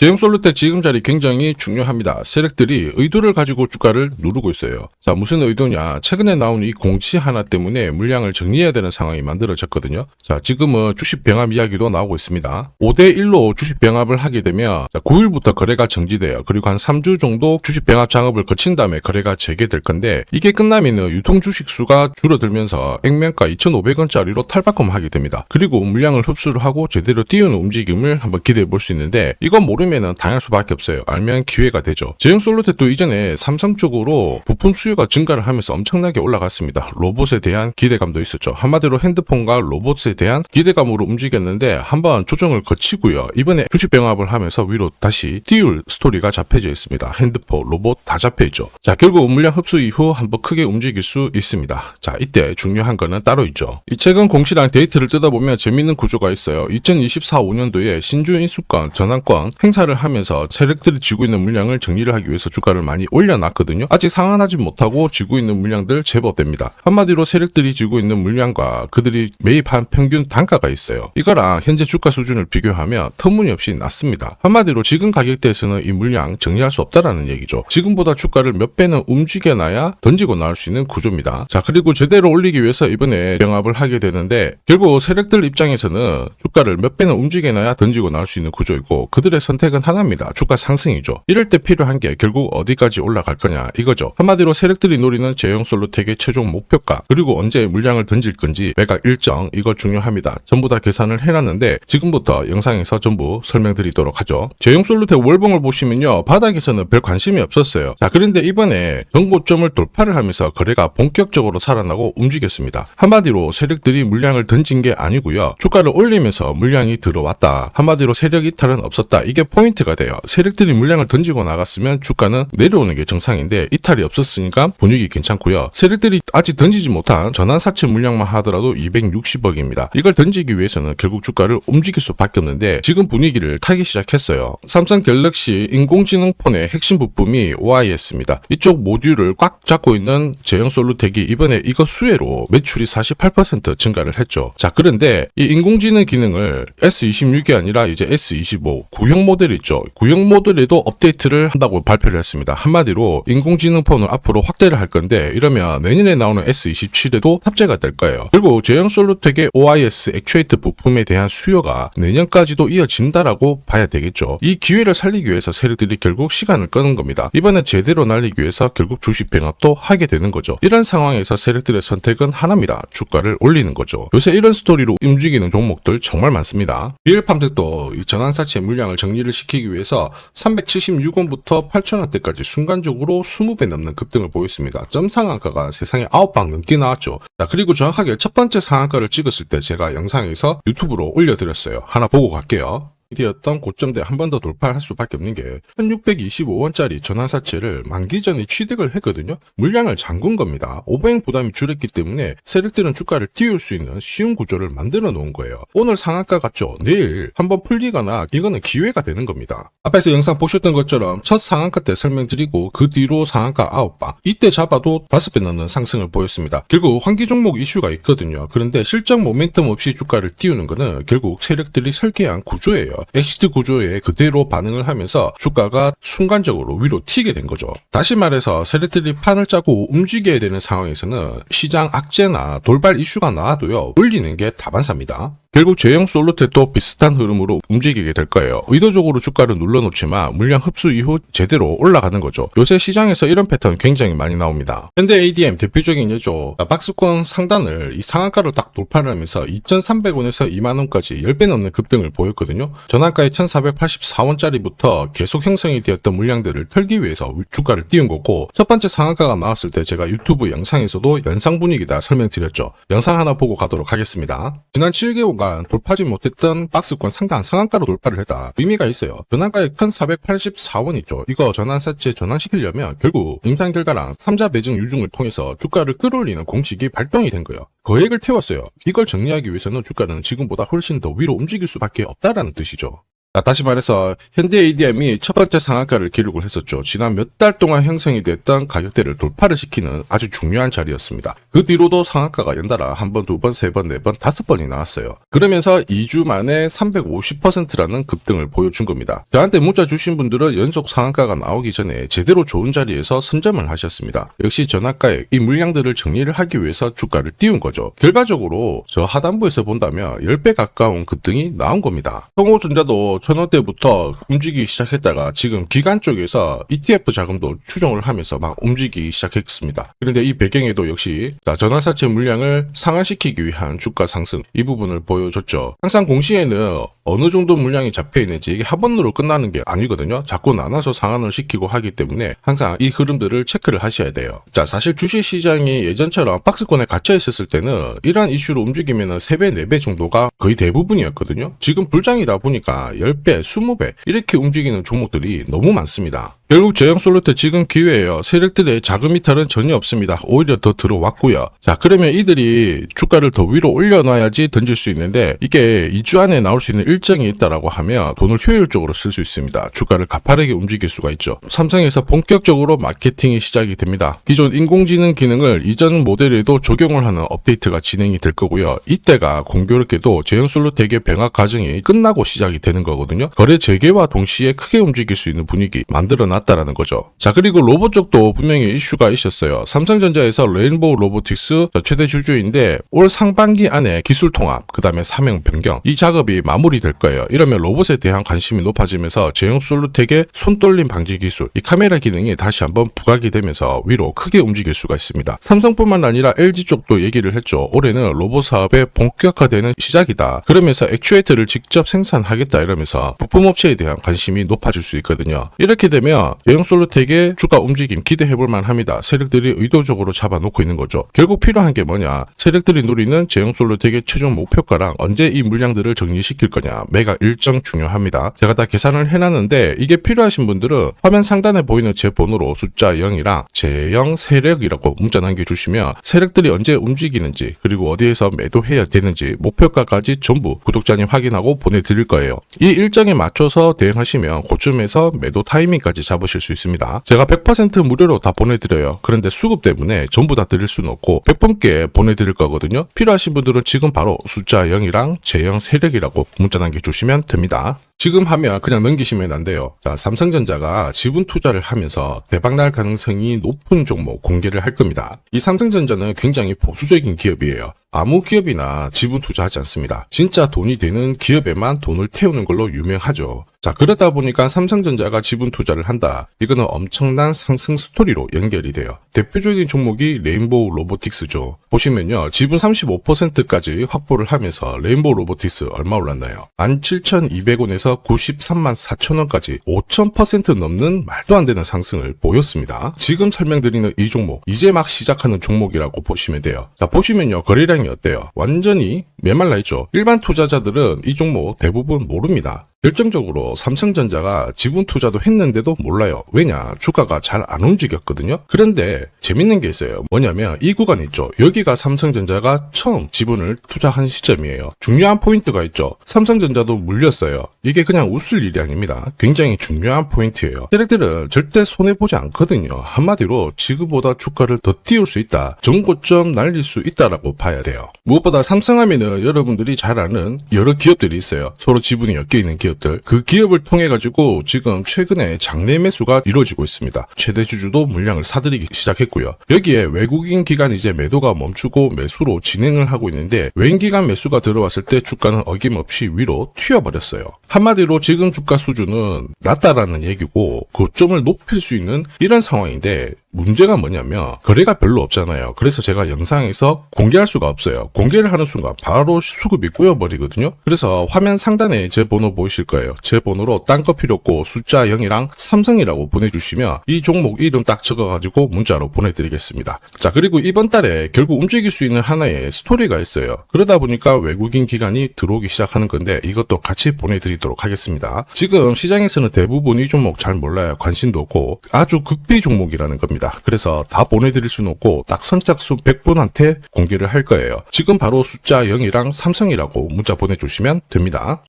제형솔루텍 지금 자리 굉장히 중요합니다. 세력들이 의도를 가지고 주가를 누르고 있어요. 자, 무슨 의도냐? 최근에 나온 이 공시 하나 때문에 물량을 정리해야 되는 상황이 만들어졌거든요. 자, 지금은 주식 병합 이야기도 나오고 있습니다. 5대1로 주식 병합을 하게 되면 9일부터 거래가 정지돼요. 그리고 한 3주 정도 주식 병합 작업을 거친 다음에 거래가 재개될 건데, 이게 끝나면은 유통 주식 수가 줄어들면서 액면가 2,500원짜리로 탈바꿈하게 됩니다. 그리고 물량을 흡수를 하고 제대로 띄우는 움직임을 한번 기대해 볼 수 있는데, 이건 모르면은 당할 수밖에 없어요. 알면 기회가 되죠. 제형솔루텍도 이전에 삼성 쪽으로 부품 수요가 증가를 하면서 엄청나게 올라갔습니다. 로봇에 대한 기대감도 있었죠. 한마디로 핸드폰과 로봇에 대한 기대감으로 움직였는데 한번 조정을 거치고요. 이번에 주식 병합을 하면서 위로 다시 띄울 스토리가 잡혀져 있습니다. 핸드폰, 로봇 다 잡혀있죠. 자, 결국 물량 흡수 이후 한번 크게 움직일 수 있습니다. 자, 이때 중요한 거는 따로 있죠. 이 최근 공시랑 데이터를 뜯어보면 재밌는 구조가 있어요. 2024-5년도에 신주 인수권, 전환권 행사를 하면서 세력들이 쥐고 있는 물량을 정리를 하기 위해서 주가를 많이 올려놨거든요. 아직 상환하지 못하고 쥐고 있는 물량들 제법 됩니다. 한마디로 세력들이 쥐고 있는 물량과 그들이 매입한 평균 단가가 있어요. 이거랑 현재 주가 수준을 비교하면 터무니없이 낮습니다. 한마디로 지금 가격대에서는 이 물량 정리할 수 없다라는 얘기죠. 지금보다 주가를 몇 배는 움직여놔야 던지고 나올 수 있는 구조입니다. 자, 그리고 제대로 올리기 위해서 이번에 병합을 하게 되는데, 결국 세력들 입장에서는 주가를 몇 배는 움직여놔야 던지고 나올 수 있는 구조이고, 그들의 선택은 하나입니다. 주가 상승이죠. 이럴 때 필요한 게 결국 어디까지 올라갈 거냐 이거죠. 한마디로 세력들이 노리는 제형솔루텍의 최종 목표가, 그리고 언제 물량을 던질 건지 매각 일정, 이거 중요합니다. 전부 다 계산을 해놨는데 지금부터 영상에서 전부 설명드리도록 하죠. 제형솔루텍 월봉을 보시면요, 바닥에서는 별 관심이 없었어요. 자, 그런데 이번에 전고점을 돌파를 하면서 거래가 본격적으로 살아나고 움직였습니다. 한마디로 세력들이 물량을 던진 게 아니고요, 주가를 올리면서 물량이 들어왔다. 한마디로 세력 이탈은 없었다. 이게 포인트가 돼요. 세력들이 물량을 던지고 나갔으면 주가는 내려오는 게 정상인데 이탈이 없었으니까 분위기 괜찮고요. 세력들이 아직 던지지 못한 전환사채 물량만 하더라도 260억입니다. 이걸 던지기 위해서는 결국 주가를 움직일 수밖에 없는데 지금 분위기를 타기 시작했어요. 삼성 갤럭시 인공지능 폰의 핵심 부품이 OIS입니다. 이쪽 모듈을 꽉 잡고 있는 제형솔루텍이 이번에 이거 수혜로 매출이 48% 증가를 했죠. 자, 그런데 이 인공지능 기능을 S26이 아니라 이제 S25 구형 모델 있죠. 구형 모델에도 업데이트를 한다고 발표를 했습니다. 한마디로 인공지능 폰을 앞으로 확대를 할 건데, 이러면 내년에 나오는 S27에도 탑재가 될 거예요. 그리고 제형솔루텍의 OIS 액추에이터 부품에 대한 수요가 내년까지도 이어진다라고 봐야 되겠죠. 이 기회를 살리기 위해서 세력들이 결국 시간을 끄는 겁니다. 이번에 제대로 날리기 위해서 결국 주식 병합도 하게 되는 거죠. 이런 상황에서 세력들의 선택은 하나입니다. 주가를 올리는 거죠. 요새 이런 스토리로 움직이는 종목들 정말 많습니다. 비엘팜텍도 이 전환사채 물량을 정리를 시키기 위해서 376원부터 8,000원대까지 순간적으로 20배 넘는 급등을 보였습니다. 점 상한가가 세상에 9방 넘게 나왔죠. 자, 그리고 정확하게 첫 번째 상한가를 찍었을 때 제가 영상에서 유튜브로 올려드렸어요. 하나 보고 갈게요. 이었던 고점대 한 번 더 돌파할 수밖에 없는 게 1625원짜리 전환사채를 만기 전에 취득을 했거든요. 물량을 잠근 겁니다. 오버행 부담이 줄었기 때문에 세력들은 주가를 띄울 수 있는 쉬운 구조를 만들어 놓은 거예요. 오늘 상한가 같죠? 내일 한번 풀리거나 이거는 기회가 되는 겁니다. 앞에서 영상 보셨던 것처럼 첫 상한가 때 설명드리고 그 뒤로 상한가 9방, 이때 잡아도 5배 넘는 상승을 보였습니다. 결국 환기 종목 이슈가 있거든요. 그런데 실적 모멘텀 없이 주가를 띄우는 거는 결국 세력들이 설계한 구조예요. 엑시트 구조에 그대로 반응을 하면서 주가가 순간적으로 위로 튀게 된 거죠. 다시 말해서 세력들이 판을 짜고 움직여야 되는 상황에서는 시장 악재나 돌발 이슈가 나와도요, 올리는 게 다반사입니다. 결국 제형솔루텍도 비슷한 흐름으로 움직이게 될 거예요. 의도적으로 주가를 눌러놓지만 물량 흡수 이후 제대로 올라가는 거죠. 요새 시장에서 이런 패턴 굉장히 많이 나옵니다. 현대 ADM 대표적인 예죠. 박스권 상단을 이 상한가를 딱 돌파를 하면서 2,300원에서 2만원까지 10배 넘는 급등을 보였거든요. 전환가의 1,484원짜리부터 계속 형성이 되었던 물량들을 털기 위해서 주가를 띄운 거고, 첫 번째 상한가가 나왔을 때 제가 유튜브 영상에서도 연상 분위기다 설명드렸죠. 영상 하나 보고 가도록 하겠습니다. 지난 7개월 돌파하지 못했던 박스권 상단 상한가로 돌파를 했다. 의미가 있어요. 전환가액 1,484원 있죠. 이거 전환사채 전환시키려면 결국 임상결과랑 3자 매증 유증을 통해서 주가를 끌어올리는 공식이 발동이 된 거예요. 거액을 태웠어요. 이걸 정리하기 위해서는 주가는 지금보다 훨씬 더 위로 움직일 수밖에 없다라는 뜻이죠. 다시 말해서 현대 ADM이 첫 번째 상한가를 기록을 했었죠. 지난 몇 달 동안 형성이 됐던 가격대를 돌파를 시키는 아주 중요한 자리였습니다. 그 뒤로도 상한가가 연달아 한 번, 두 번, 세 번, 네 번, 다섯 번이 나왔어요. 그러면서 2주 만에 350%라는 급등을 보여준 겁니다. 저한테 문자 주신 분들은 연속 상한가가 나오기 전에 제대로 좋은 자리에서 선점을 하셨습니다. 역시 전학가에 이 물량들을 정리를 하기 위해서 주가를 띄운 거죠. 결과적으로 저 하단부에서 본다면 10배 가까운 급등이 나온 겁니다. 성호전자도 1000원대부터 움직이기 시작했다가 지금 기관 쪽에서 ETF 자금도 추정을 하면서 막 움직이기 시작했습니다. 그런데 이 배경에도 역시 전환사채 물량을 상환시키기 위한 주가 상승 이 부분을 보여줬죠. 항상 공시에는 어느 정도 물량이 잡혀 있는지 이게 한 번으로 끝나는 게 아니거든요. 자꾸 나눠서 상환을 시키고 하기 때문에 항상 이 흐름들을 체크를 하셔야 돼요. 사실 주식시장이 예전처럼 박스권에 갇혀 있었을 때는 이러한 이슈로 움직이면 3배, 4배 정도가 거의 대부분이었거든요. 지금 불장이다 보니까 10배, 20배 이렇게 움직이는 종목들이 너무 많습니다. 결국 제형솔루트 지금 기회예요. 세력들의 자금 이탈은 전혀 없습니다. 오히려 더 들어왔고요. 그러면 이들이 주가를 더 위로 올려놔야지 던질 수 있는데 이게 2주 안에 나올 수 있는 일정이 있다라고 하면 돈을 효율적으로 쓸 수 있습니다. 주가를 가파르게 움직일 수가 있죠. 삼성에서 본격적으로 마케팅이 시작이 됩니다. 기존 인공지능 기능을 이전 모델에도 적용을 하는 업데이트가 진행이 될 거고요. 이때가 공교롭게도 제형솔루트의 병합 과정이 끝나고 시작이 되는 거거든요. 거래 재개와 동시에 크게 움직일 수 있는 분위기 만들어놨다라는 거죠. 그리고 로봇 쪽도 분명히 이슈가 있었어요. 삼성전자에서 레인보우 로보틱스 최대 주주인데 올 상반기 안에 기술 통합, 그 다음에 사명 변경 이 작업이 마무리될 거예요. 이러면 로봇에 대한 관심이 높아지면서 제형솔루텍의 손떨림 방지 기술, 이 카메라 기능이 다시 한번 부각이 되면서 위로 크게 움직일 수가 있습니다. 삼성뿐만 아니라 LG 쪽도 얘기를 했죠. 올해는 로봇 사업의 본격화되는 시작이다. 그러면서 액추에이터를 직접 생산하겠다 이러면서 부품업체에 대한 관심이 높아질 수 있거든요. 이렇게 되면 제형솔루텍의 주가 움직임 기대해볼만 합니다. 세력들이 의도적으로 잡아놓고 있는 거죠. 결국 필요한 게 뭐냐? 세력들이 노리는 제형솔루텍의 최종 목표가랑 언제 이 물량들을 정리시킬 거냐? 매각 일정 중요합니다. 제가 다 계산을 해놨는데 이게 필요하신 분들은 화면 상단에 보이는 제 번호로 숫자 0이랑 제형 세력이라고 문자 남겨주시면 세력들이 언제 움직이는지 그리고 어디에서 매도해야 되는지 목표가까지 전부 구독자님 확인하고 보내드릴 거예요. 이 일정에 맞춰서 대응하시면 고점에서 매도 타이밍까지 잡으실 수 있습니다. 제가 100% 무료로 다 보내드려요. 그런데 수급 때문에 전부 다 드릴 수는 없고 100분께 보내드릴 거거든요. 필요하신 분들은 지금 바로 숫자 0이랑 제형 세력이라고 문자 남겨주시면 됩니다. 지금 하면 그냥 넘기시면 안 돼요. 삼성전자가 지분 투자를 하면서 대박날 가능성이 높은 종목 공개를 할 겁니다. 이 삼성전자는 굉장히 보수적인 기업이에요. 아무 기업이나 지분 투자하지 않습니다. 진짜 돈이 되는 기업에만 돈을 태우는 걸로 유명하죠. 그러다 보니까 삼성전자가 지분 투자를 한다. 이거는 엄청난 상승 스토리로 연결이 돼요. 대표적인 종목이 레인보우 로보틱스죠. 보시면요. 지분 35%까지 확보를 하면서 레인보우 로보틱스 얼마 올랐나요? 17,200원에서 93만 4천원까지 5,000% 넘는 말도 안 되는 상승을 보였습니다. 지금 설명드리는 이 종목, 이제 막 시작하는 종목이라고 보시면 돼요. 보시면요. 거래량이 어때요? 완전히 메말라 있죠. 일반 투자자들은 이 종목 대부분 모릅니다. 결정적으로 삼성전자가 지분 투자도 했는데도 몰라요. 왜냐? 주가가 잘 안 움직였거든요. 그런데 재밌는 게 있어요. 뭐냐면 이 구간 있죠. 여기가 삼성전자가 처음 지분을 투자한 시점이에요. 중요한 포인트가 있죠. 삼성전자도 물렸어요. 이게 그냥 웃을 일이 아닙니다. 굉장히 중요한 포인트예요. 세력들은 절대 손해보지 않거든요. 한마디로 지금보다 주가를 더 띄울 수 있다. 전고점 날릴 수 있다라고 봐야 돼요. 무엇보다 삼성하면은 여러분들이 잘 아는 여러 기업들이 있어요. 서로 지분이 엮여있는 기업들. 그 기업을 통해 가지고 지금 최근에 장내 매수가 이루어지고 있습니다. 최대 주주도 물량을 사들이기 시작했고요. 여기에 외국인 기관 이제 매도가 멈추고 매수로 진행을 하고 있는데 외인 기관 매수가 들어왔을 때 주가는 어김없이 위로 튀어버렸어요. 한마디로 지금 주가 수준은 낮다라는 얘기고 고점을 높일 수 있는 이런 상황인데 문제가 뭐냐면 거래가 별로 없잖아요. 그래서 제가 영상에서 공개할 수가 없어요. 공개를 하는 순간 바로 수급이 꼬여버리거든요. 그래서 화면 상단에 제 번호 보이실 거예요. 제 번호로 딴 거 필요 없고 숫자 0이랑 삼성이라고 보내주시면 이 종목 이름 딱 적어가지고 문자로 보내드리겠습니다. 그리고 이번 달에 결국 움직일 수 있는 하나의 스토리가 있어요. 그러다 보니까 외국인 기관이 들어오기 시작하는 건데 이것도 같이 보내드리도록 하겠습니다. 지금 시장에서는 대부분 이 종목 잘 몰라요. 관심도 없고 아주 극비 종목이라는 겁니다. 그래서 다 보내드릴 수는 없고 딱 선착순 100분한테 공개를 할 거예요. 지금 바로 숫자 0이랑 삼성이라고 문자 보내주시면 됩니다.